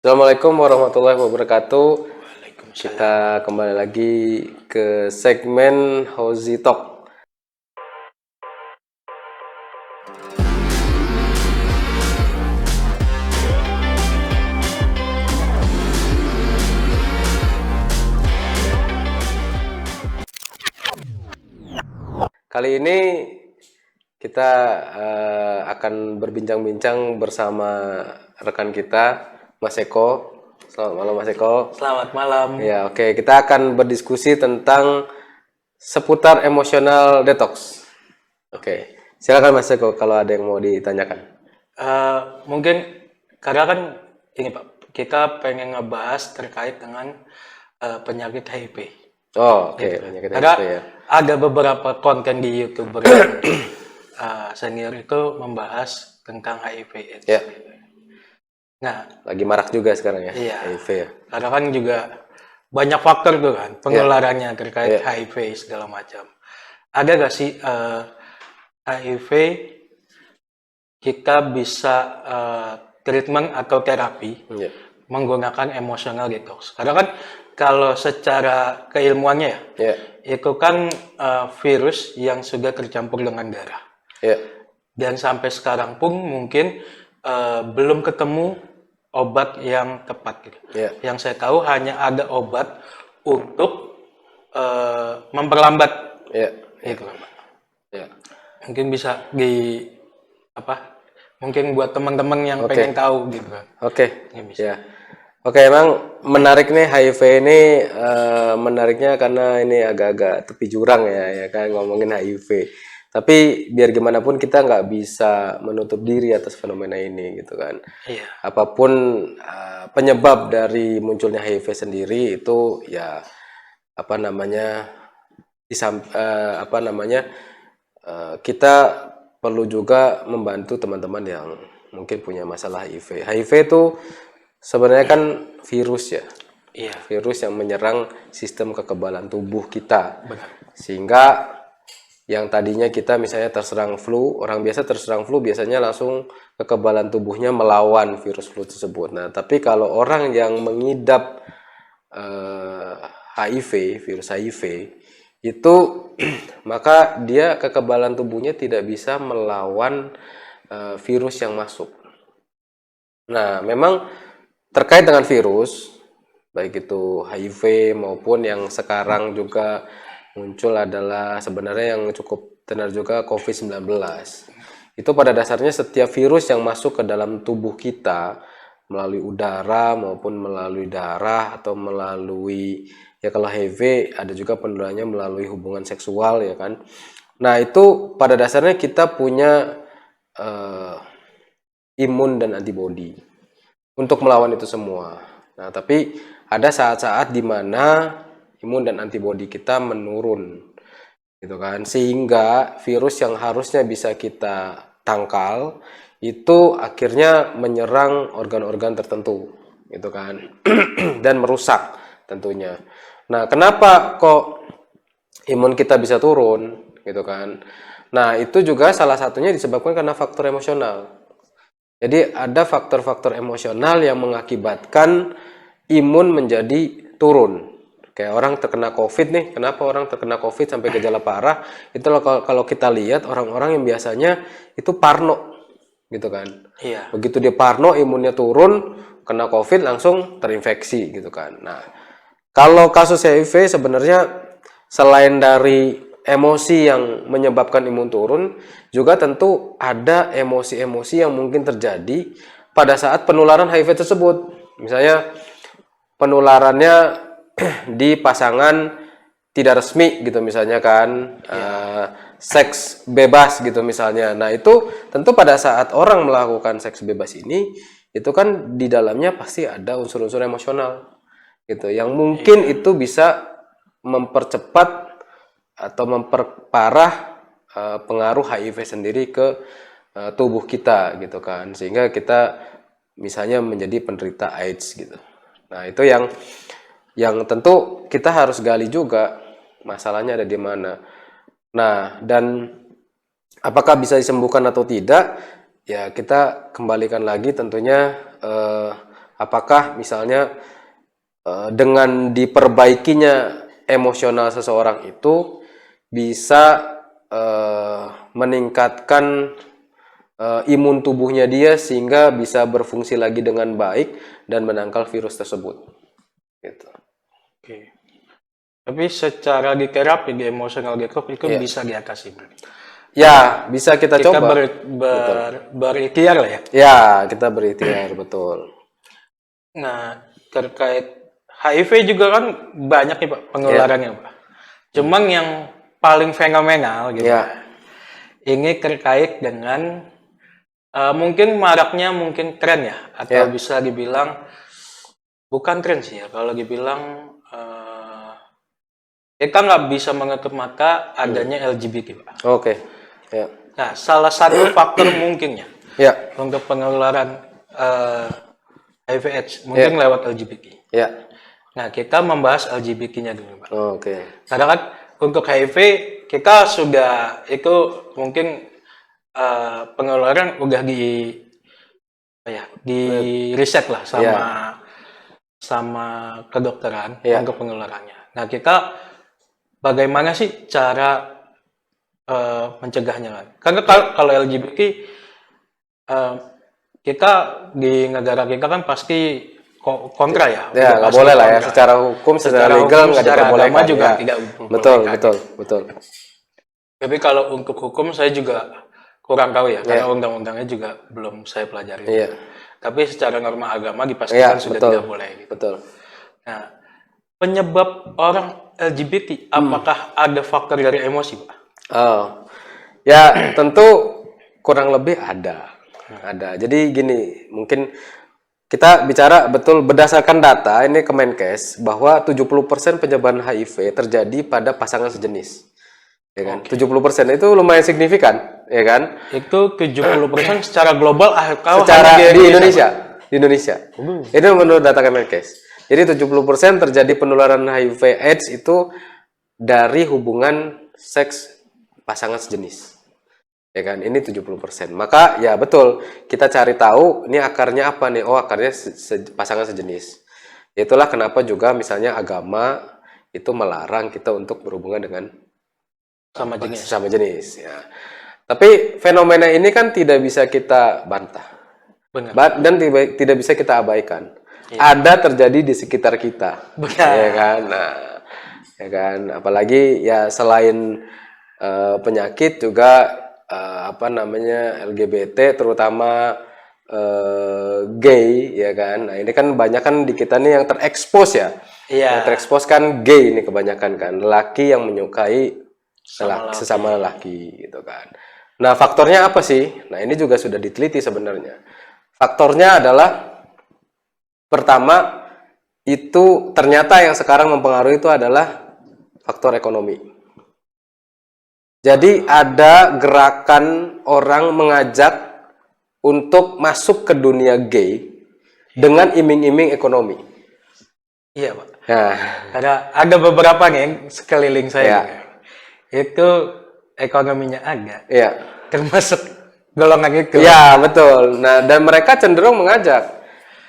Assalamualaikum warahmatullahi wabarakatuh. Waalaikumsalam. Kita kembali lagi ke segmen Hozi Talk. Kali ini kita akan berbincang-bincang bersama rekan kita, Mas Eko. Selamat malam, Mas Eko. Selamat malam. Ya, oke. Kita akan berdiskusi tentang seputar emosional detox. Oke. Silakan Mas Eko kalau ada yang mau ditanyakan. Mungkin karena kan ini Pak, kita pengen ngebahas terkait dengan penyakit HIV. Oh, oke. Penyakit Karena HIV ya. ada beberapa konten di YouTuber yang senior itu membahas tentang HIV/AIDS. Ya. Nah, Lagi marak juga sekarang ya, Iya. HIV ya. karena kan juga banyak faktor tuh kan penularannya terkait Iya. HIV segala macam. Ada gak sih HIV kita bisa treatment atau terapi Iya. menggunakan emotional detox? Karena kan kalau secara keilmuannya Ya. itu kan virus yang sudah tercampur dengan darah. Ya. Dan sampai sekarang pun mungkin belum ketemu obat yang tepat gitu. Ya. Yang saya tahu hanya ada obat untuk memperlambat Ya. gitu kan, Pak. Ya. Mungkin bisa mungkin buat teman-teman yang Oke. pengen tahu gitu kan. Oke. Ini bisa. Ya. Oke, emang menarik nih HIV ini, menariknya karena ini agak-agak tepi jurang ya kan ngomongin HIV. Tapi biar gimana pun kita nggak bisa menutup diri atas fenomena ini gitu kan. Iya. Apapun penyebab dari munculnya HIV sendiri itu ya kita perlu juga membantu teman-teman yang mungkin punya masalah HIV. HIV itu sebenarnya kan virus ya. Iya. Virus yang menyerang sistem kekebalan tubuh kita. Benar. Sehingga yang tadinya kita misalnya terserang flu, orang biasa terserang flu biasanya langsung kekebalan tubuhnya melawan virus flu tersebut. Nah, tapi kalau orang yang mengidap HIV, virus HIV, itu maka dia kekebalan tubuhnya tidak bisa melawan virus yang masuk. Nah, memang terkait dengan virus, baik itu HIV maupun yang sekarang juga muncul adalah sebenarnya yang cukup tenar juga COVID-19. Itu pada dasarnya setiap virus yang masuk ke dalam tubuh kita melalui udara maupun melalui darah atau melalui, ya kalau HIV ada juga penularannya melalui hubungan seksual ya kan. Nah, itu pada dasarnya kita punya imun dan antibodi untuk melawan itu semua. Nah, tapi ada saat-saat di mana imun dan antibodi kita menurun, gitu kan, sehingga virus yang harusnya bisa kita tangkal itu akhirnya menyerang organ-organ tertentu, gitu kan, dan merusak tentunya. Nah, kenapa kok imun kita bisa turun, gitu kan? Nah, itu juga salah satunya disebabkan karena faktor emosional. Jadi ada faktor-faktor emosional yang mengakibatkan imun menjadi turun. Kayak orang terkena COVID nih, kenapa orang terkena COVID sampai gejala parah? Itu kalau kita lihat orang-orang yang biasanya itu parno, gitu kan. Iya. Begitu dia parno, imunnya turun, kena COVID langsung terinfeksi, gitu kan. Nah, kalau kasus HIV sebenarnya selain dari emosi yang menyebabkan imun turun, juga tentu ada emosi-emosi yang mungkin terjadi pada saat penularan HIV tersebut. Misalnya penularannya di pasangan tidak resmi gitu misalnya kan, seks bebas gitu misalnya. Nah, itu tentu pada saat orang melakukan seks bebas ini, itu kan di dalamnya pasti ada unsur-unsur emosional gitu, yang mungkin itu bisa mempercepat atau memperparah pengaruh HIV sendiri ke tubuh kita gitu kan, sehingga kita misalnya menjadi penderita AIDS gitu. Nah, itu yang tentu kita harus gali juga masalahnya ada di mana. Nah, dan apakah bisa disembuhkan atau tidak? Ya, kita kembalikan lagi tentunya Apakah misalnya dengan diperbaikinya emosional seseorang itu bisa meningkatkan imun tubuhnya dia sehingga bisa berfungsi lagi dengan baik dan menangkal virus tersebut. Gitu. Oke. Tapi secara di terapi di emotional detox itu Iya. bisa diatasi. Ya, bisa kita Kita coba. berikhtiar lah ya. Ya, kita berikhtiar, betul. Nah, terkait HIV juga kan banyak nih Pak penularannya Pak. Cuman yang paling fenomenal gitu. Ya, Ini terkait dengan mungkin maraknya mungkin tren ya, atau Ya. bisa dibilang bukan tren sih ya. Kalau dibilang kita nggak bisa menutup mata adanya LGBT Pak. oke. Ya. Nah, salah satu faktor mungkinnya Ya, untuk penularan HIV/AIDS mungkin lewat LGBT. ya. Nah, kita membahas LGBT-nya dulu, Pak. Oke. Karena kan untuk HIV kita sudah itu mungkin pengeluaran udah di riset lah sama kedokteran untuk pengeluarannya. Nah, kita bagaimana sih cara mencegahnya kan? Karena kalau LGBT kita di negara kita kan pasti kontra ya. Ya, nggak boleh lah ya. Secara hukum, secara legal nggak diperbolehkan juga ya. tidak Betul. Tapi kalau untuk hukum saya juga kurang tahu ya, karena undang-undangnya juga belum saya pelajari. Iya. Tapi secara norma agama dipastikan sudah tidak boleh. Gitu. Betul. Nah, penyebab orang LGBT, apakah ada faktor dari emosi, Pak? Oh, ya tentu kurang lebih ada. Jadi gini, mungkin kita bicara betul berdasarkan data ini Kemenkes bahwa 70% penyebaran HIV terjadi pada pasangan sejenis. Ya kan? 70% itu lumayan signifikan, ya kan? Itu 70% secara global secara di Indonesia. Itu menurut data Kemenkes. Jadi 70% terjadi penularan HIV AIDS itu dari hubungan seks pasangan sejenis. Ya kan? Ini 70%. Maka ya betul, kita cari tahu ini akarnya apa nih? Oh, akarnya pasangan sejenis. Itulah kenapa juga misalnya agama itu melarang kita untuk berhubungan dengan sama jenis ya. Tapi fenomena ini kan tidak bisa kita bantah. Benar. Dan tidak bisa kita abaikan. Ada terjadi di sekitar kita. Benar. Ya kan? Nah, ya kan, apalagi ya selain penyakit juga LGBT terutama gay ya kan. Nah, ini kan banyak kan di kita nih yang terekspos ya. Iya. Yang terekspos kan gay ini kebanyakan kan, lelaki yang menyukai sesama lelaki gitu kan. Nah, faktornya apa sih? Nah, ini juga sudah diteliti sebenarnya. Faktornya adalah pertama itu ternyata yang sekarang mempengaruhi itu adalah faktor ekonomi. Jadi ada gerakan orang mengajak untuk masuk ke dunia gay dengan iming-iming ekonomi. Iya, Pak. Nah, ada beberapa nih yang sekeliling saya. Itu ekonominya ada. Iya. Termasuk golongan itu. Iya, betul. Nah, dan mereka cenderung mengajak.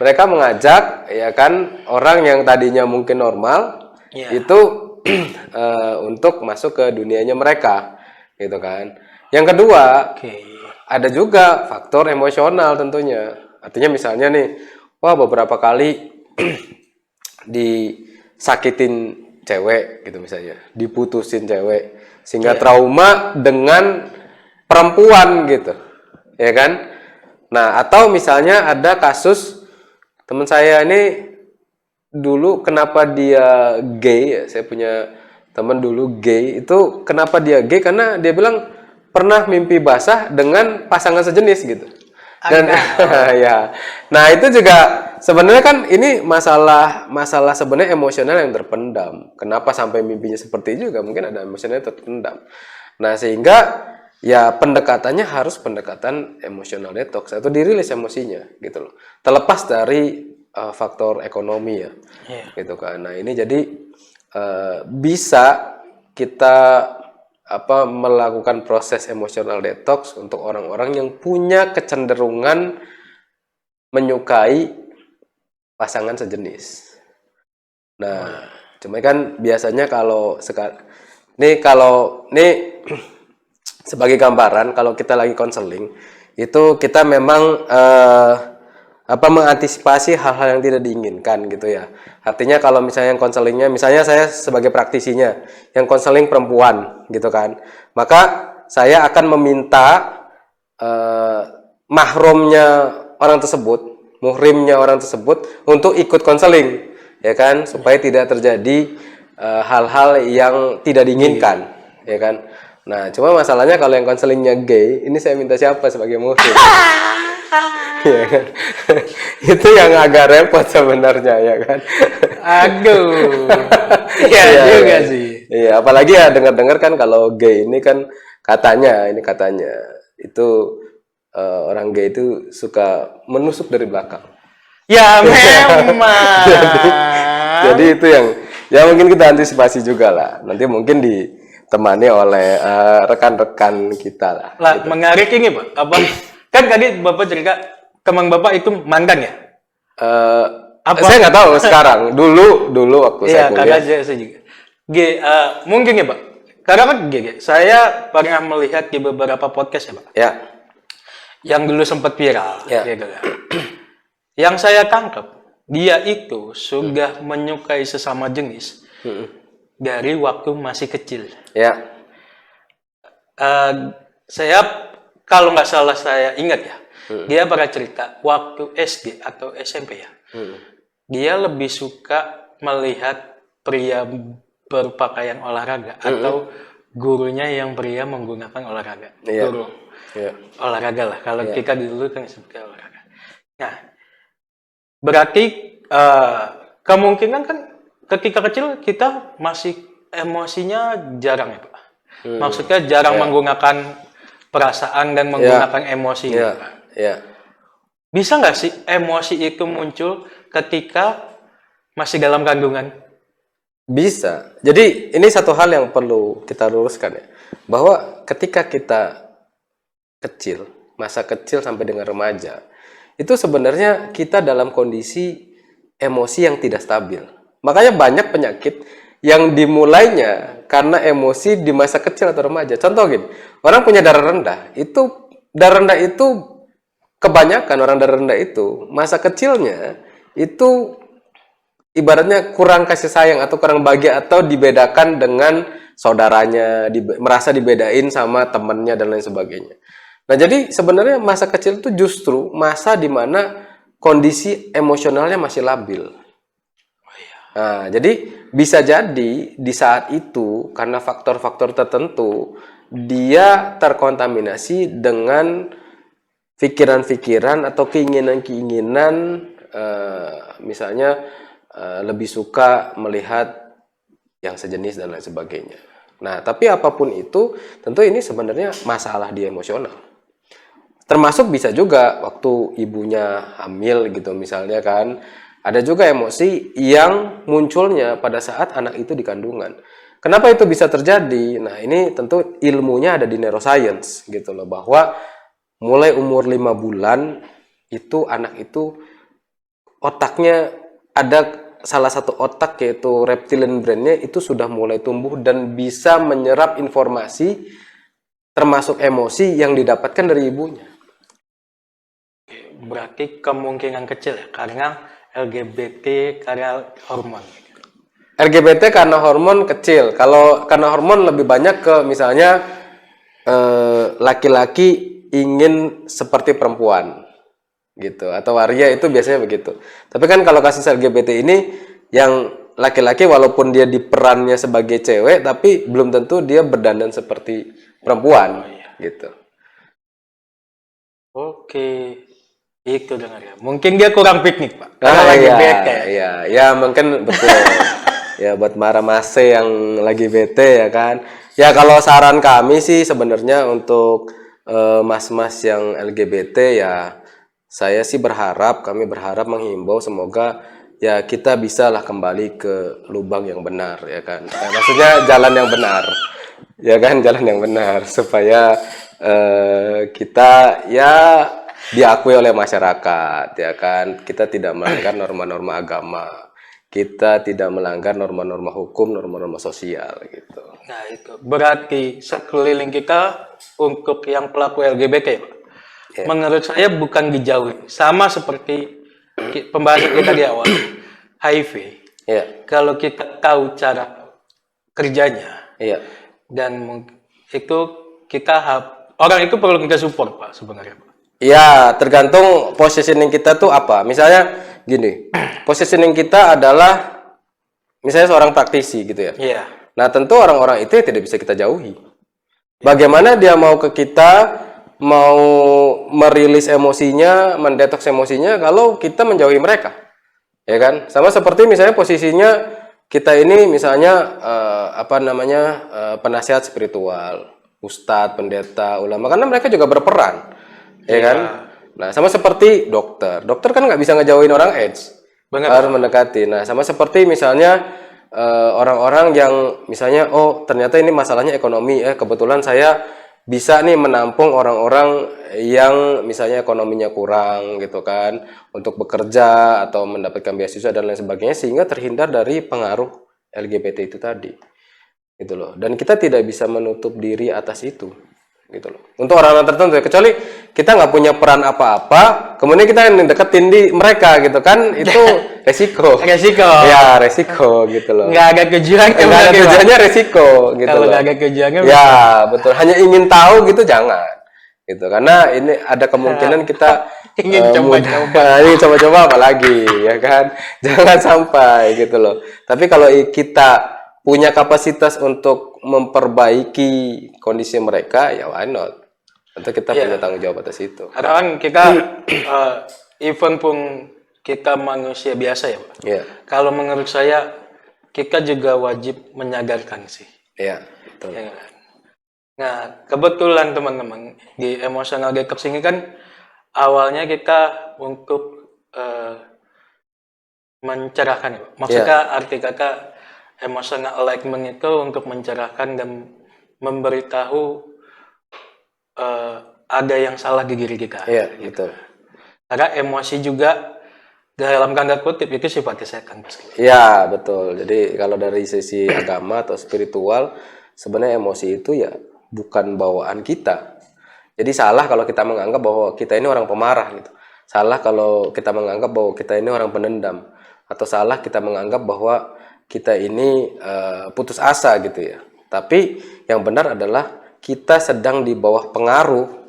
Mereka mengajak ya kan orang yang tadinya mungkin normal itu untuk masuk ke dunianya mereka. Gitu kan. Yang kedua, ada juga faktor emosional tentunya. Artinya misalnya nih, wah beberapa kali disakitin cewek gitu misalnya, diputusin cewek sehingga trauma dengan perempuan gitu. Ya kan? Nah, atau misalnya ada kasus teman saya ini dulu kenapa dia gay ya, saya punya teman dulu gay, itu kenapa dia gay karena dia bilang pernah mimpi basah dengan pasangan sejenis gitu. Dan ya. Nah, itu juga sebenarnya kan ini masalah sebenarnya emosional yang terpendam. Kenapa sampai mimpinya seperti itu juga mungkin ada emosional yang terpendam. Nah, sehingga ya pendekatannya harus pendekatan emosional detox atau dirilis emosinya gitu loh. Terlepas dari faktor ekonomi ya. Gitu kan. Nah, ini jadi bisa kita melakukan proses emosional detox untuk orang-orang yang punya kecenderungan menyukai pasangan sejenis. Nah, cuma kan biasanya kalau sekarang nih sebagai gambaran, kalau kita lagi konseling itu kita memang mengantisipasi hal-hal yang tidak diinginkan gitu ya. Artinya kalau misalnya yang konselingnya, misalnya saya sebagai praktisinya yang konseling perempuan gitu kan, maka saya akan meminta mahramnya orang tersebut, muhrimnya orang tersebut untuk ikut konseling, ya kan, supaya tidak terjadi hal-hal yang tidak diinginkan, ya kan. Nah, cuma masalahnya kalau yang konselingnya gay, ini saya minta siapa sebagai muhrim? Ya kan? Itu yang agak repot sebenarnya, ya kan. Aduh. Iya juga sih. Iya, apalagi ya dengar-dengar kan kalau gay ini kan katanya itu orang gay itu suka menusuk dari belakang. Ya memang. Jadi itu yang ya mungkin kita antisipasi juga lah. Nanti mungkin ditemani oleh rekan-rekan kita lah. Lah, menarik ini Pak. Apa? Kan tadi Bapak cerita teman Bapak itu mantan ya? Saya nggak tahu sekarang. Dulu waktu saya kuliah. Iya, saya juga. Mungkin ya Pak. Karena kan saya pernah melihat di beberapa podcast ya Pak. Ya. Yang dulu sempat viral. Ya. Gitu kan. Yang saya tangkap, dia itu sudah menyukai sesama jenis dari waktu masih kecil. Ya. Saya kalau nggak salah saya ingat ya, dia pernah cerita waktu SD atau SMP ya, dia lebih suka melihat pria berpakaian olahraga atau gurunya yang pria menggunakan olahraga. Guru olahraga lah, kalau kita dulu kan seperti olahraga. Nah, berarti kemungkinan kan ketika kecil kita masih emosinya jarang ya Pak. Maksudnya jarang menggunakan perasaan dan menggunakan emosi. Bisa nggak sih emosi itu muncul ketika masih dalam kandungan? Bisa. Jadi ini satu hal yang perlu kita luruskan ya, bahwa ketika kita kecil, masa kecil sampai dengan remaja, itu sebenarnya kita dalam kondisi emosi yang tidak stabil. Makanya banyak penyakit yang dimulainya karena emosi di masa kecil atau remaja. Contoh gini, orang punya darah rendah itu kebanyakan orang darah rendah itu masa kecilnya itu ibaratnya kurang kasih sayang atau kurang bahagia atau dibedakan dengan saudaranya, merasa dibedain sama temannya dan lain sebagainya. Nah, jadi sebenarnya masa kecil itu justru masa di mana kondisi emosionalnya masih labil. Nah, jadi bisa jadi di saat itu karena faktor-faktor tertentu dia terkontaminasi dengan pikiran-pikiran atau keinginan-keinginan, misalnya lebih suka melihat yang sejenis dan lain sebagainya. Nah, tapi apapun itu, tentu ini sebenarnya masalah di emosional. Termasuk bisa juga waktu ibunya hamil gitu misalnya kan, ada juga emosi yang munculnya pada saat anak itu di kandungan. Kenapa itu bisa terjadi? Nah, ini tentu ilmunya ada di neuroscience gitu loh, bahwa mulai umur 5 bulan itu anak itu otaknya ada salah satu otak yaitu reptilian brain-nya itu sudah mulai tumbuh dan bisa menyerap informasi termasuk emosi yang didapatkan dari ibunya. Berarti kemungkinan kecil ya karena LGBT karena hormon. LGBT karena hormon kecil. Kalau karena hormon lebih banyak ke misalnya laki-laki ingin seperti perempuan gitu, atau waria itu biasanya begitu. Tapi kan kalau kasus LGBT ini yang laki-laki walaupun dia di perannya sebagai cewek tapi belum tentu dia berdandan seperti perempuan gitu. Oke. Itu dengar ya. Mungkin dia kurang piknik, Pak. Karena lagi bete. Ya mungkin betul. Ya buat mara-mase yang lagi bete ya kan. Ya kalau saran kami sih sebenarnya untuk mas-mas yang LGBT ya, kami berharap menghimbau semoga ya kita bisalah kembali ke lubang yang benar ya kan. Maksudnya jalan yang benar. Ya kan, jalan yang benar supaya kita ya diakui oleh masyarakat, ya kan? Kita tidak melanggar norma-norma agama, kita tidak melanggar norma-norma hukum, norma-norma sosial, gitu. Nah, itu berarti sekeliling kita untuk yang pelaku LGBT, ya, Pak. Ya. Menurut saya bukan dijauhi. Sama seperti pembahasan kita di awal, HIV. Iya, Kalau kita tahu cara kerjanya iya, dan itu orang itu perlu kita support, Pak, sebenarnya, Pak. iya. Tergantung positioning kita tuh apa. Misalnya gini, positioning kita adalah misalnya seorang praktisi, gitu ya. Iya. Nah, tentu orang-orang itu tidak bisa kita jauhi. Bagaimana dia mau ke kita, mau merilis emosinya, mendetoks emosinya, kalau kita menjauhi mereka, ya kan? Sama seperti misalnya posisinya kita ini misalnya penasihat spiritual, ustadz, pendeta, ulama, karena mereka juga berperan, ya kan? Nah, sama seperti dokter, dokter kan nggak bisa ngejauhin orang AIDS, Benar, harus mendekati. Nah, sama seperti misalnya orang-orang yang misalnya, oh ternyata ini masalahnya ekonomi, kebetulan saya bisa nih menampung orang-orang yang misalnya ekonominya kurang, gitu kan, untuk bekerja atau mendapatkan beasiswa dan lain sebagainya, sehingga terhindar dari pengaruh LGBT itu tadi, gitu loh. Dan kita tidak bisa menutup diri atas itu, gitu loh, untuk orang-orang tertentu, kecuali kita nggak punya peran apa-apa, kemudian kita deketin di mereka, gitu kan, itu resiko. Ya, resiko, gitu loh. Nggak ada tujuannya. Nggak ada tujuannya, resiko, gitu Kalau loh. nggak ada tujuannya, Ya, betul. Hanya ingin tahu gitu, jangan. Gitu, karena ini ada kemungkinan kita ingin coba-coba. ingin coba-coba apalagi, ya kan? Jangan sampai, gitu loh. Tapi kalau kita punya kapasitas untuk memperbaiki kondisi mereka, ya why not? Tentu kita punya tanggung jawab atas itu. Karena kan kita even pun kita manusia biasa, ya, Pak. Iya, Kalau menurut saya kita juga wajib menyadarkan sih. iya, betul. Ya kan? Nah, kebetulan teman-teman di emotional detox ini kan awalnya kita untuk mencerahkan, ya, Pak. Maksudnya arti kata emotional alignment itu untuk mencerahkan dan memberitahu ada yang salah di diri kita. Iya, betul. Karena emosi juga dalam tanda kutip itu sifatnya setan. Ya, betul. Jadi kalau dari sisi agama atau spiritual, sebenarnya emosi itu ya bukan bawaan kita. Jadi salah kalau kita menganggap bahwa kita ini orang pemarah, gitu. Salah kalau kita menganggap bahwa kita ini orang penendam. Atau salah kita menganggap bahwa kita ini putus asa, gitu ya. Tapi yang benar adalah kita sedang di bawah pengaruh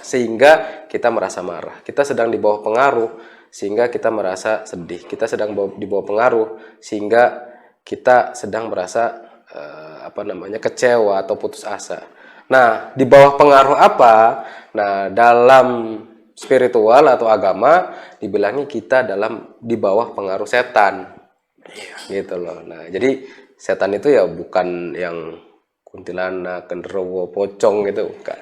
sehingga kita merasa marah. Kita sedang di bawah pengaruh sehingga kita merasa sedih. Kita sedang di bawah pengaruh sehingga kita sedang merasa kecewa atau putus asa. Nah, di bawah pengaruh apa? Nah, dalam spiritual atau agama dibilangnya kita di bawah pengaruh setan. Gitu loh. Nah, jadi setan itu ya bukan yang kuntilanak, genderuwo, pocong gitu, bukan.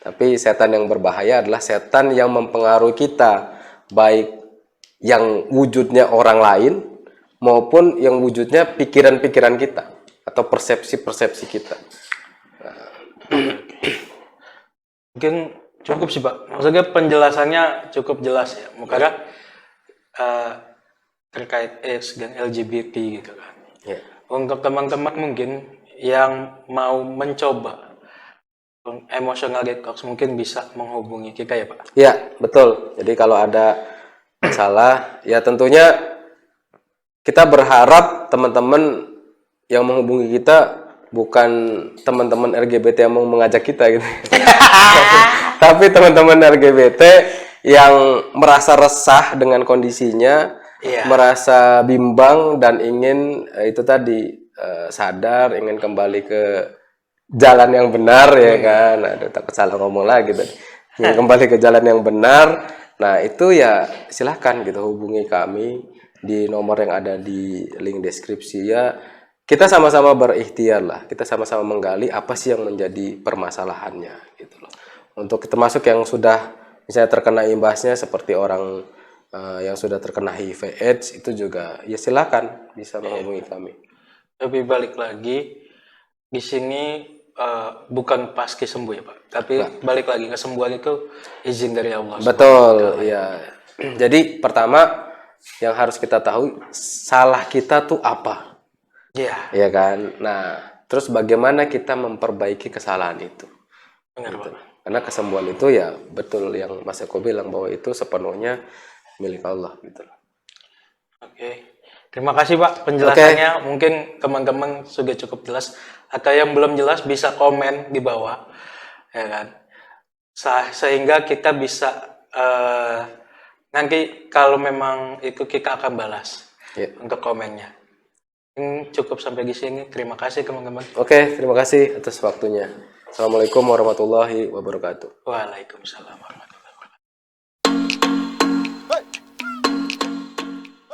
Tapi setan yang berbahaya adalah setan yang mempengaruhi kita, baik yang wujudnya orang lain maupun yang wujudnya pikiran-pikiran kita atau persepsi-persepsi kita. Mungkin cukup sih, Pak. Maksudnya penjelasannya cukup jelas ya. Makanya terkait AIDS dan LGBT gitu kan. Ya. Untuk teman-teman mungkin yang mau mencoba emotional detox mungkin bisa menghubungi kita ya, Pak. Ya, betul. Jadi kalau ada masalah, ya tentunya kita berharap teman-teman yang menghubungi kita bukan teman-teman LGBT yang mau mengajak kita gitu. Tapi teman-teman LGBT yang merasa resah dengan kondisinya, merasa bimbang dan ingin itu tadi sadar, ingin kembali ke jalan yang benar, ya kan. Aduh, takut salah ngomong lagi tadi. Ingin kembali ke jalan yang benar. Nah, itu ya silahkan gitu hubungi kami di nomor yang ada di link deskripsi ya. Kita sama-sama berikhtiar lah. Kita sama-sama menggali apa sih yang menjadi permasalahannya gitu loh. Untuk termasuk yang sudah misalnya terkena imbasnya seperti orang yang sudah terkena HIV AIDS itu juga ya silakan bisa menghubungi kami. Lebih balik lagi di sini bukan pasti sembuh ya Pak, tapi balik lagi kesembuhan itu izin dari Allah. Betul, iya. Jadi pertama yang harus kita tahu salah kita tuh apa, Iya, ya kan? Nah, terus bagaimana kita memperbaiki kesalahan itu? benar Pak. Karena kesembuhan itu ya betul yang Mas Eko bilang bahwa itu sepenuhnya milik Allah gitu. Oke. Terima kasih Pak penjelasannya. Mungkin teman-teman sudah cukup jelas. Atau yang belum jelas bisa komen di bawah, ya kan? Sehingga kita bisa nanti kalau memang itu kita akan balas untuk komennya. Ini cukup sampai di sini. Terima kasih teman-teman. Oke, terima kasih atas waktunya. Assalamualaikum warahmatullahi wabarakatuh. Waalaikumsalam warahmatullahi wabarakatuh.